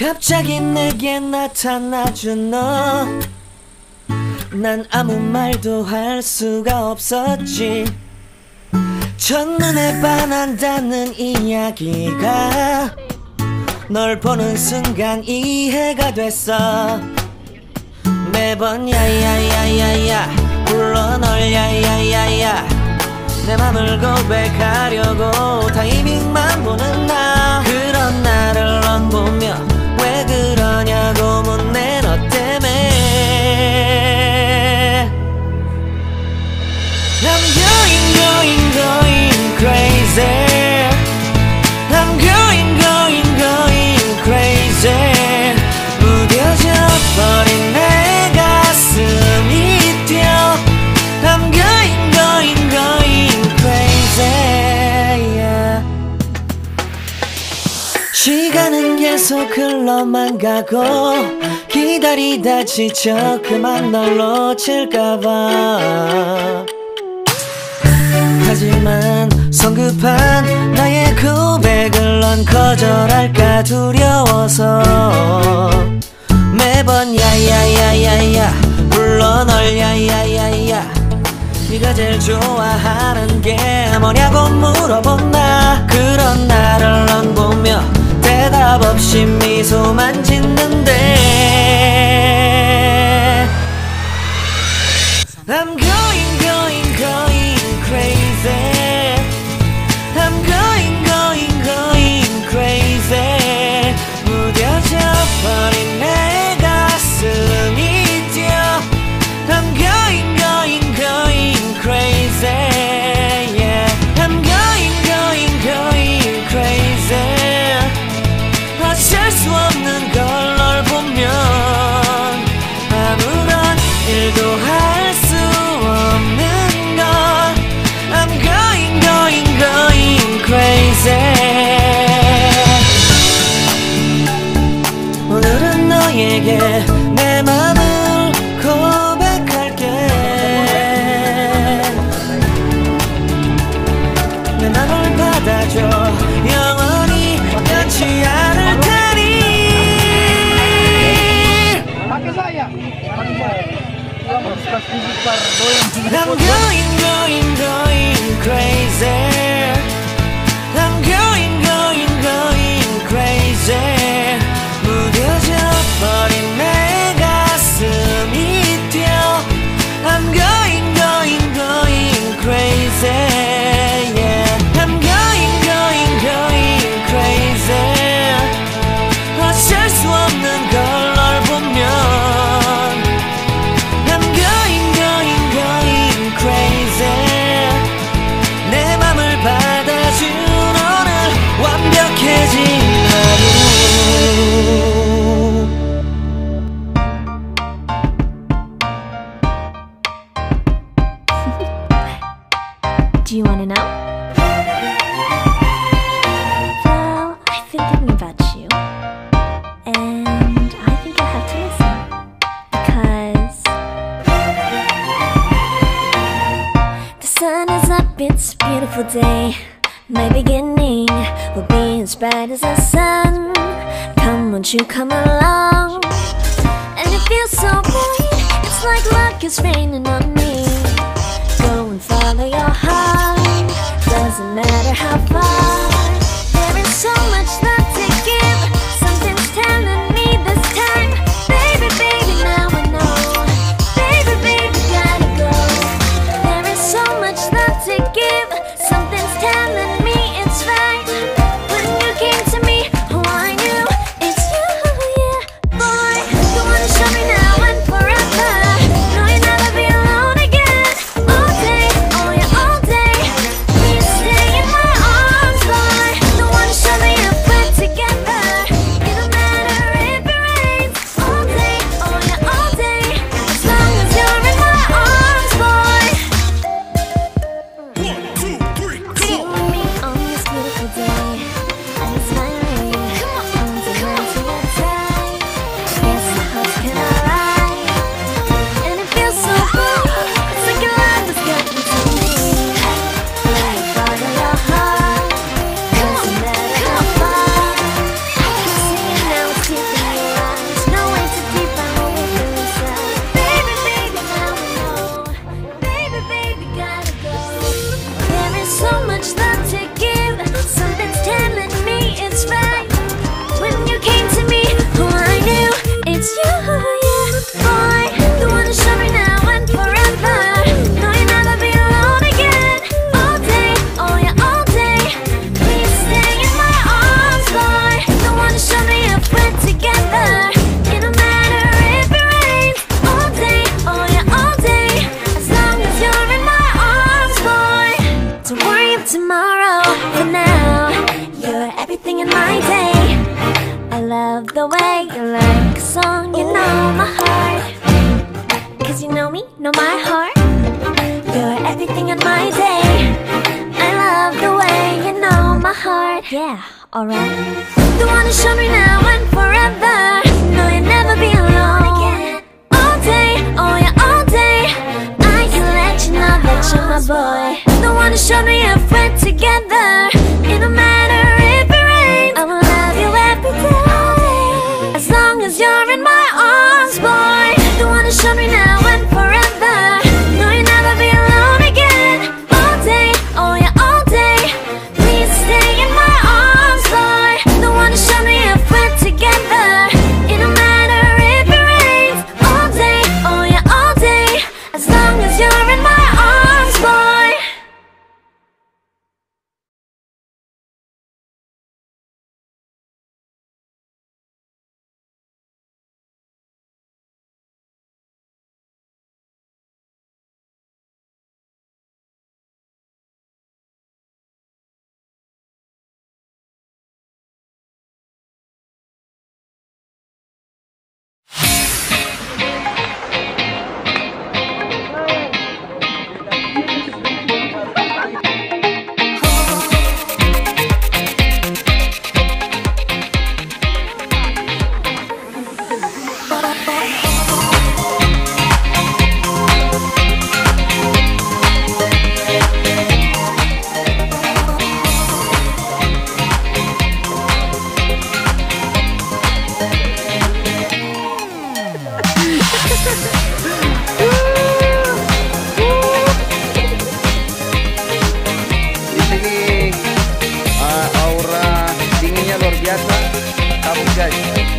갑자기 내게 나타나준 너, 난 아무 말도 할 수가 없었지. 첫눈에 반한다는 이야기가 널 보는 순간 이해가 됐어. 매번 야야야야야 불러 널 야야야야, 내 맘을 고백하려고 타이밍만 보는 나. 그런 나를 넌 보며 왜 그러냐고 묻네. 너 때문에 I'm going crazy. I'm going crazy. 무뎌져 버린 내 가슴이 뛰어. I'm going crazy, yeah. 시간은 계속 흘러만 가고 기다리다 지쳐 그만 널 놓칠까봐. 하지만 성급한 나의 고백을 넌 거절할까 두려워서 매번 야야야야야 불러 널 야야야야. 네가 제일 좋아하는 게 뭐냐고 물어본 나. 그런 나를 넌 보며 대답 없이 미소만 짓는데 I'm going crazy. I'm going crazy. 무뎌져 버린 내 가슴이 뛰어. I'm going crazy, yeah. I'm going crazy. 어쩔 수 없는 걸 널 보면 아무런 일도 할 수 없는 걸. I'm going crazy. 오늘은 너에게 내 맘을 고백할게. 내 맘을 받아줘. 영원히 변치 않을 테니. I'm going crazy. I'm going crazy. 무뎌져 버린 내 가슴이 뛰어. I'm going crazy, yeah. I'm going crazy. 어쩔 수 없는 걸 널 보면 I'm going crazy. 내 맘을 받아준 오늘 완벽해진 하루. Do you wanna know? Well, I've been thinking about you, and I think you'll have to listen, because the sun is up, it's a beautiful day. My beginning will be as bright as the sun. Come, won't you come along? And it feels so right, it's like luck is raining on me. Go and follow your heart, doesn't matter how far. There is so much love to give. Something's telling me this time, baby, baby, now I know. Baby, baby, gotta go. There is so much love to give. Something's telling me it's right. When you came to me, oh, I knew it's you, yeah. Boy, you wanna show me now and forever. No, you'll never be alone again. All day, oh yeah, all day. Please stay in my arms, boy. the way you like a song, you know my heart. Cause you know me, know my heart. You're everything in my day. I love the way you know my heart. Yeah, alright. The one who showed me now and forever. No, you'll never be alone again. All day, oh yeah, all day. I can let you know that you're my boy. The one who showed me if we're together. It don't matter if it rains, I will love you every day. As long as you're in my arms, boy. The one who showed me now and forever. No, you'll never be alone again. All day, oh yeah, all day. Please stay in my arms, boy. The one who showed me if we're together. It don't matter if it rains. All day, oh yeah, all day. As long as you're in my arms, boy. Aura dinginnya luar biasa. Kamu guys.